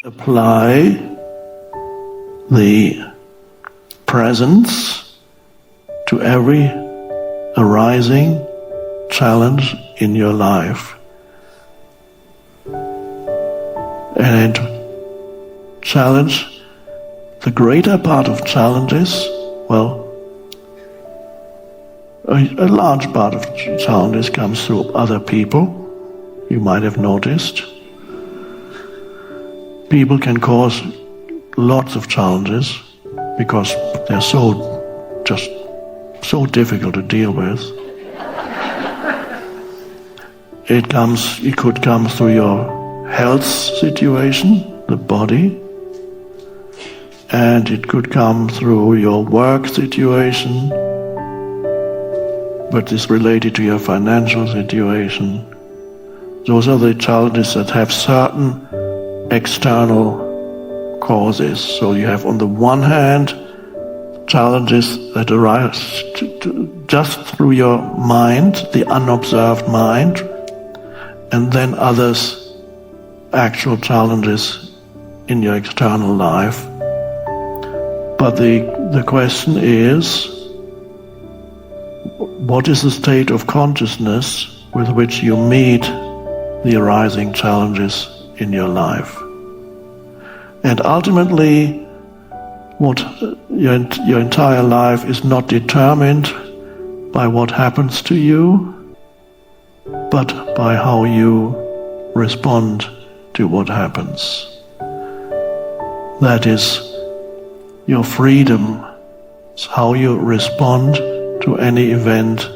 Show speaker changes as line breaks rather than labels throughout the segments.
Apply the presence to every arising challenge in your life. And challenge, the greater part of challenges, a large part of challenges comes through other people. You might have noticed. People can cause lots of challenges because they're so difficult to deal with. It could come through your health situation, the body, and it could come through your work situation, but it's related to your financial situation. Those are the challenges that have certain external causes. So you have on the one hand challenges that arise just through your mind, the unobserved mind, and then others, actual challenges in your external life. But the question is, what is the state of consciousness with which you meet the arising challenges in your life? And ultimately, what your entire life is not determined by what happens to you, but by how you respond to what happens. That is, your freedom is how you respond to any event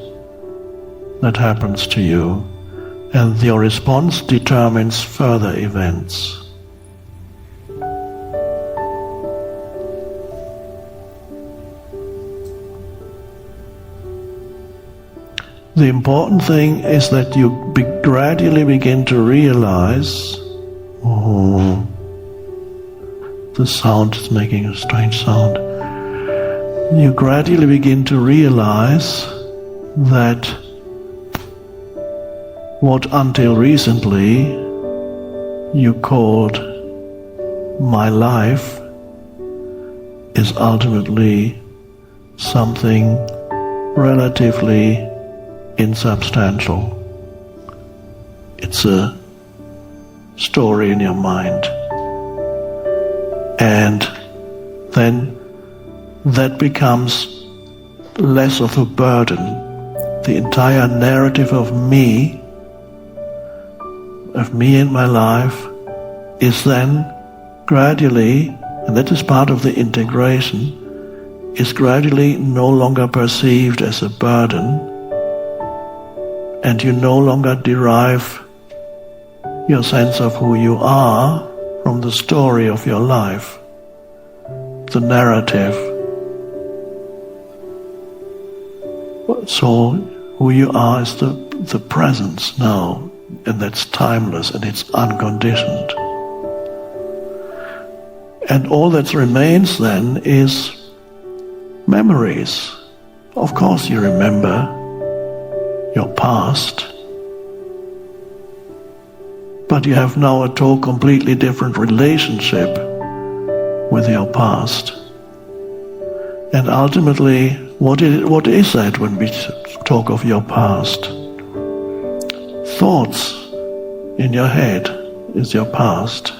that happens to you, and your response determines further events. The important thing is that you gradually begin to realize, the sound is making a strange sound. You gradually begin to realize that what until recently you called my life is ultimately something relatively insubstantial. It's a story in your mind. And then that becomes less of a burden. The entire narrative of me and my life is then gradually, and that is part of the integration, is gradually no longer perceived as a burden, and you no longer derive your sense of who you are from the story of your life, the narrative. So who you are is the presence now, and that's timeless and it's unconditioned. And all that remains then is memories. Of course you remember your past, but you have now a completely different relationship with your past. And ultimately, what is that when we talk of your past? Thoughts in your head is your past.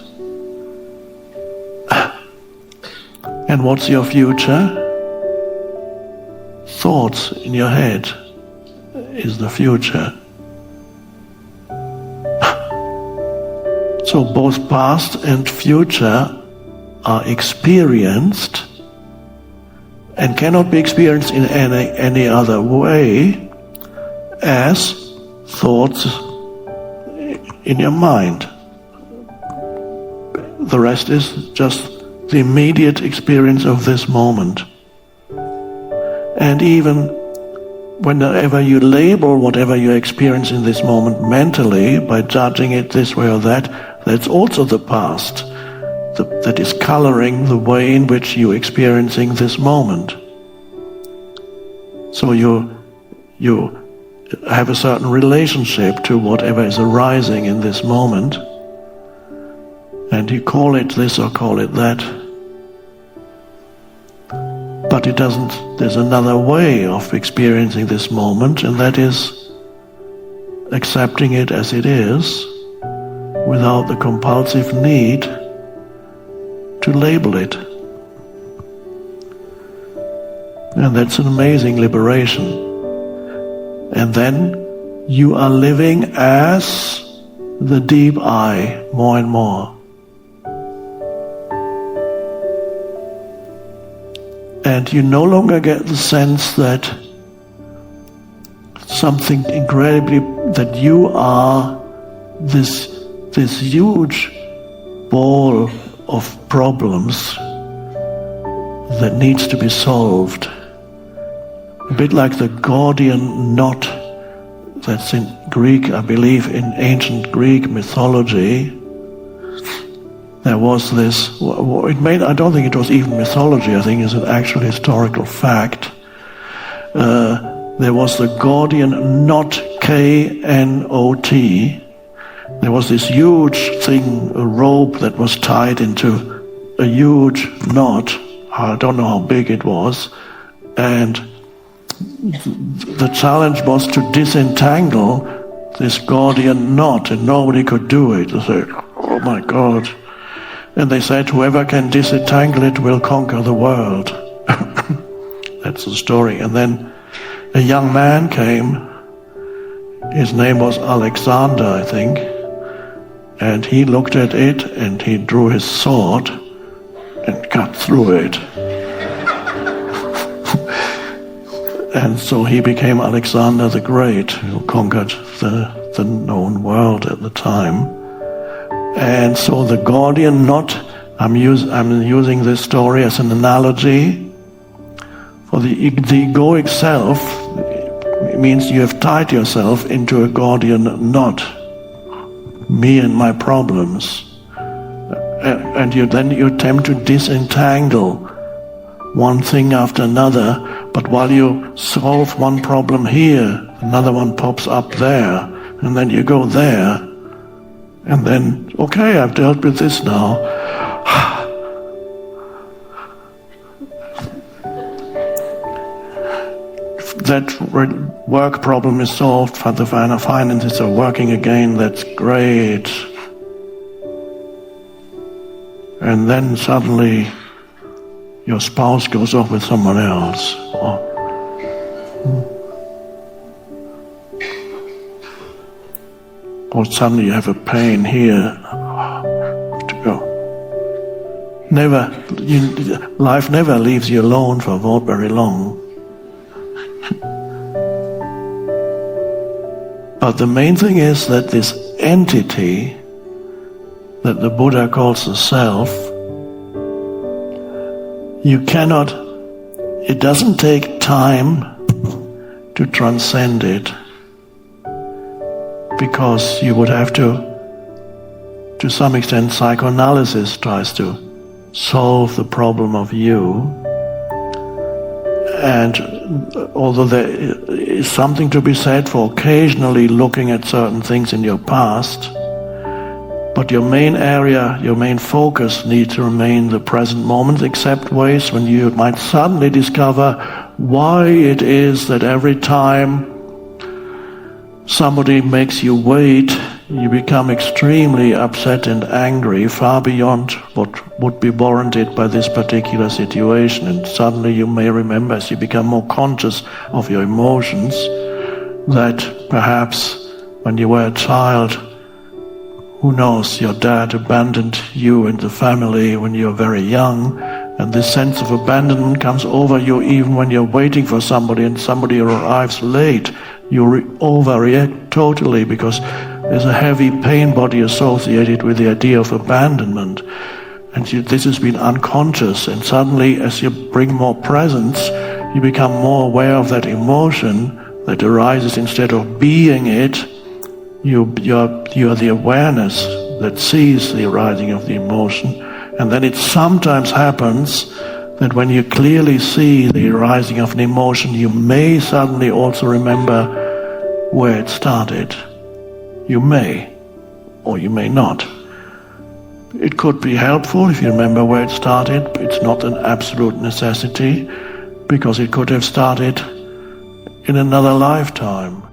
And what's your future? Thoughts in your head is the future. So both past and future are experienced and cannot be experienced in any other way as thoughts in your mind. The rest is just the immediate experience of this moment. And even whenever you label whatever you experience in this moment mentally by judging it this way or that, that's also the past that is coloring the way in which you're experiencing this moment. So you have a certain relationship to whatever is arising in this moment, and you call it this or call it that. But it doesn't, there's another way of experiencing this moment, and that is accepting it as it is, without the compulsive need to label it. And that's an amazing liberation. And then you are living as the deep I more and more. And you no longer get the sense that something incredibly, that you are this huge ball of problems that needs to be solved. A bit like the Gordian knot that's in Greek, I believe in ancient Greek mythology. There was this, I don't think it was even mythology, I think it's an actual historical fact. There was the Gordian knot, K-N-O-T. There was this huge thing, a rope that was tied into a huge knot. I don't know how big it was. And the challenge was to disentangle this Gordian knot, and nobody could do it. They said, oh my God. And they said, whoever can disentangle it will conquer the world. That's the story. And then a young man came. His name was Alexander, I think. And he looked at it and he drew his sword and cut through it. And so he became Alexander the Great, who conquered the known world at the time. And so the Gordian knot, I'm using this story as an analogy for the egoic self. It means you have tied yourself into a Gordian knot, me and my problems, and then you attempt to disentangle one thing after another. But while you solve one problem here, another one pops up there, and then you go there. And then, okay, I've dealt with this now. That work problem is solved, the finances are working again, that's great. And then suddenly your spouse goes off with someone else. Or suddenly you have a pain here. To go. Life never leaves you alone for very long. But the main thing is that this entity that the Buddha calls the self, it doesn't take time to transcend it, because you would have to some extent, psychoanalysis tries to solve the problem of you. And although there is something to be said for occasionally looking at certain things in your past, but your main area, your main focus needs to remain the present moment, except ways when you might suddenly discover why it is that every time somebody makes you wait, you become extremely upset and angry, far beyond what would be warranted by this particular situation. And suddenly you may remember, as you become more conscious of your emotions, that perhaps when you were a child, who knows, your dad abandoned you and the family when you were very young, and this sense of abandonment comes over you even when you're waiting for somebody and somebody arrives late. You overreact totally because there's a heavy pain body associated with the idea of abandonment. And this has been unconscious, and suddenly as you bring more presence, you become more aware of that emotion that arises. Instead of being it, you are the awareness that sees the arising of the emotion. And then it sometimes happens that when you clearly see the arising of an emotion, you may suddenly also remember where it started. You may, or you may not. It could be helpful if you remember where it started. It's not an absolute necessity, because it could have started in another lifetime.